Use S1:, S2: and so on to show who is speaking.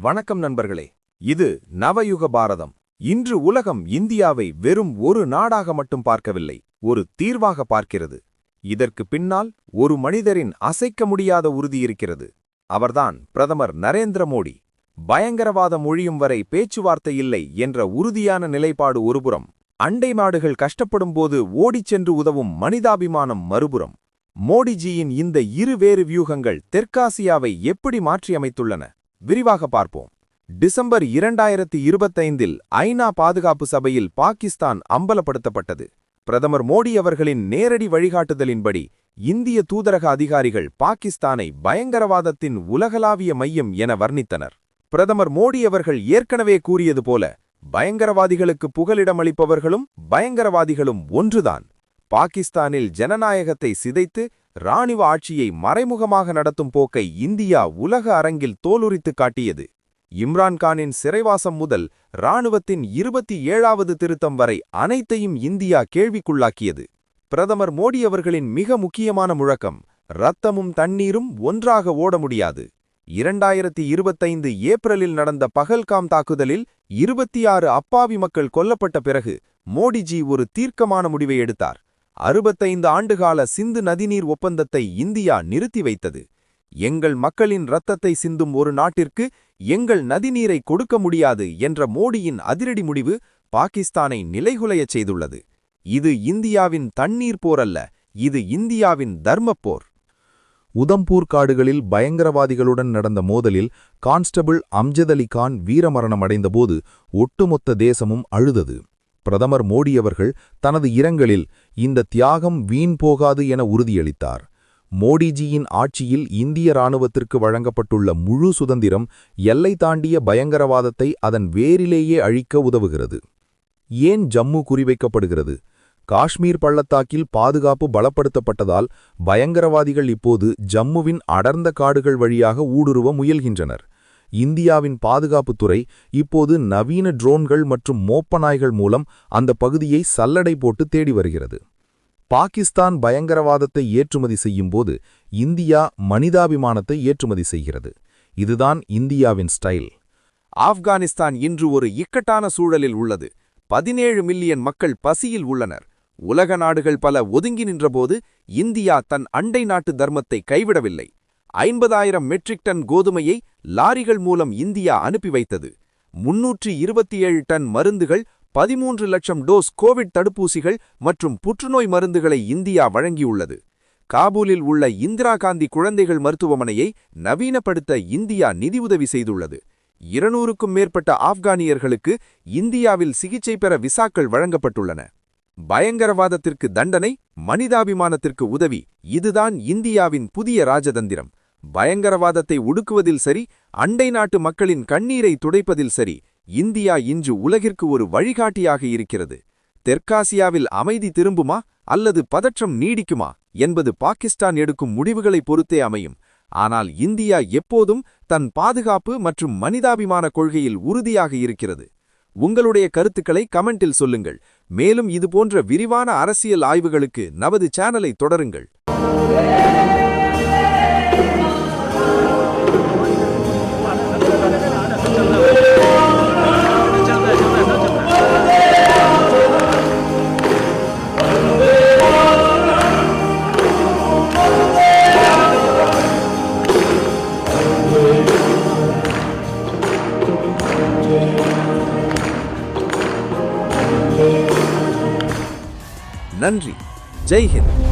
S1: வணக்கம் நண்பர்களே. இது நவயுக பாரதம். இன்று உலகம் இந்தியாவை வெறும் ஒரு நாடாக மட்டும் பார்க்கவில்லை, ஒரு தீர்வாக பார்க்கிறது. இதற்கு பின்னால் ஒரு மனிதரின் அசைக்க முடியாத உறுதி இருக்கிறது. அவர்தான் பிரதமர் நரேந்திர மோடி. பயங்கரவாதம் ஒழியும் வரை பேச்சுவார்த்தை இல்லை என்ற உறுதியான நிலைப்பாடு ஒருபுறம், அண்டை நாடுகள் கஷ்டப்படும்போது ஓடிச் சென்று உதவும் மனிதாபிமானம் மறுபுறம். மோடிஜியின் இந்த இருவேறு வியூகங்கள் தெற்காசியாவை எப்படி மாற்றியமைத்துள்ளன? விரிவாக பார்ப்போம். டிசம்பர் 2025 ஐநா பாதுகாப்பு சபையில் பாகிஸ்தான் அம்பலப்படுத்தப்பட்டது. பிரதமர் மோடி அவர்களின் நேரடி வழிகாட்டுதலின்படி இந்திய தூதரக அதிகாரிகள் பாகிஸ்தானை பயங்கரவாதத்தின் உலகளாவிய மையம் என வர்ணித்தனர். பிரதமர் மோடி அவர்கள் ஏற்கனவே கூறியது போல, பயங்கரவாதிகளுக்கு புகலிடமளிப்பவர்களும் பயங்கரவாதிகளும் ஒன்றுதான். பாகிஸ்தானில் ஜனநாயகத்தை சிதைத்து இராணுவ ஆட்சியை மறைமுகமாக நடத்தும் போக்கை இந்தியா உலக அரங்கில் தோலுரித்து காட்டியது. இம்ரான்கானின் சிறைவாசம் முதல் இராணுவத்தின் 27வது திருத்தம் வரை அனைத்தையும் இந்தியா கேள்விக்குள்ளாக்கியது. பிரதமர் மோடி அவர்களின் மிக முக்கியமான முழக்கம், இரத்தமும் தண்ணீரும் ஒன்றாக ஓட முடியாது. 2025 ஏப்ரலில் நடந்த பகல்காம் தாக்குதலில் 26 அப்பாவி மக்கள் கொல்லப்பட்ட பிறகு மோடிஜி ஒரு தீர்க்கமான முடிவை எடுத்தார். 65 ஆண்டுகால சிந்து நதிநீர் ஒப்பந்தத்தை இந்தியா நிறுத்தி வைத்தது. எங்கள் மக்களின் இரத்தத்தை சிந்தும் ஒரு நாட்டிற்கு எங்கள் நதிநீரை கொடுக்க முடியாது என்ற மோடியின் அதிரடி முடிவு பாகிஸ்தானை நிலைகுலையச் செய்துள்ளது. இது இந்தியாவின் தண்ணீர் போர் அல்ல, இது இந்தியாவின் தர்மப்போர்.
S2: உதம்பூர் காடுகளில் பயங்கரவாதிகளுடன் நடந்த மோதலில் கான்ஸ்டபிள் அம்ஜத் அலி கான் வீரமரணமடைந்தபோது ஒட்டுமொத்த தேசமும் அழுதது. பிரதமர் மோடியவர்கள் தனது இரங்கலில் இந்த தியாகம் வீண் போகாது என உறுதியளித்தார். மோடிஜியின் ஆட்சியில் இந்திய இராணுவத்திற்கு வழங்கப்பட்டுள்ள முழு சுதந்திரம் எல்லை தாண்டிய பயங்கரவாதத்தை அதன் வேரிலேயே அழிக்க உதவுகிறது. ஏன் ஜம்மு குறிவைக்கப்படுகிறது? காஷ்மீர் பள்ளத்தாக்கில் பாதுகாப்பு பலப்படுத்தப்பட்டதால் பயங்கரவாதிகள் இப்போது ஜம்முவின் அடர்ந்த காடுகள் வழியாக ஊடுருவ முயல்கின்றனர். இந்தியாவின் பாதுகாப்புத்துறை இப்போது நவீன ட்ரோன்கள் மற்றும் மோப்பநாய்கள் மூலம் அந்த பகுதியை சல்லடை போட்டு தேடி வருகிறது. பாகிஸ்தான் பயங்கரவாதத்தை ஏற்றுமதி செய்யும்போது இந்தியா மனிதாபிமானத்தை ஏற்றுமதி செய்கிறது. இதுதான் இந்தியாவின் ஸ்டைல்.
S1: ஆப்கானிஸ்தான் இன்று ஒரு இக்கட்டான சூழலில் உள்ளது. 17 மில்லியன் மக்கள் பசியில் உள்ளனர். உலக நாடுகள் பல ஒதுங்கி நின்றபோது இந்தியா தன் அண்டை நாட்டு தர்மத்தை கைவிடவில்லை. 50,000 மெட்ரிக் டன் கோதுமையை லாரிகள் மூலம் இந்தியா அனுப்பி வைத்தது. 327 டன் மருந்துகள், 13 லட்சம் டோஸ் கோவிட் தடுப்பூசிகள் மற்றும் புற்றுநோய் மருந்துகளை இந்தியா வழங்கியுள்ளது. காபூலில் உள்ள இந்திரா காந்தி குழந்தைகள் மருத்துவமனையை நவீனப்படுத்த இந்தியா நிதியுதவி செய்துள்ளது. 200க்கும் மேற்பட்ட ஆப்கானியர்களுக்கு இந்தியாவில் சிகிச்சை பெற விசாக்கள் வழங்கப்பட்டுள்ளன. பயங்கரவாதத்திற்கு தண்டனை, மனிதாபிமானத்திற்கு உதவி, இதுதான் இந்தியாவின் புதிய ராஜதந்திரம். பயங்கரவாதத்தை ஒடுக்குவதில் சரி, அண்டை நாட்டு மக்களின் கண்ணீரை துடைப்பதில் சரி, இந்தியா இன்று உலகிற்கு ஒரு வழிகாட்டியாக இருக்கிறது. தெற்காசியாவில் அமைதி திரும்புமா அல்லது பதற்றம் நீடிக்குமா என்பது பாகிஸ்தான் எடுக்கும் முடிவுகளை பொறுத்தே அமையும். ஆனால் இந்தியா எப்போதும் தன் பாதுகாப்பு மற்றும் மனிதாபிமான கொள்கையில் உறுதியாக இருக்கிறது. உங்களுடைய கருத்துக்களை கமெண்டில் சொல்லுங்கள். மேலும் இதுபோன்ற விரிவான அரசியல் ஆய்வுகளுக்கு நமது சேனலை தொடருங்கள். நன்றி. ஜெய் ஹிந்த்.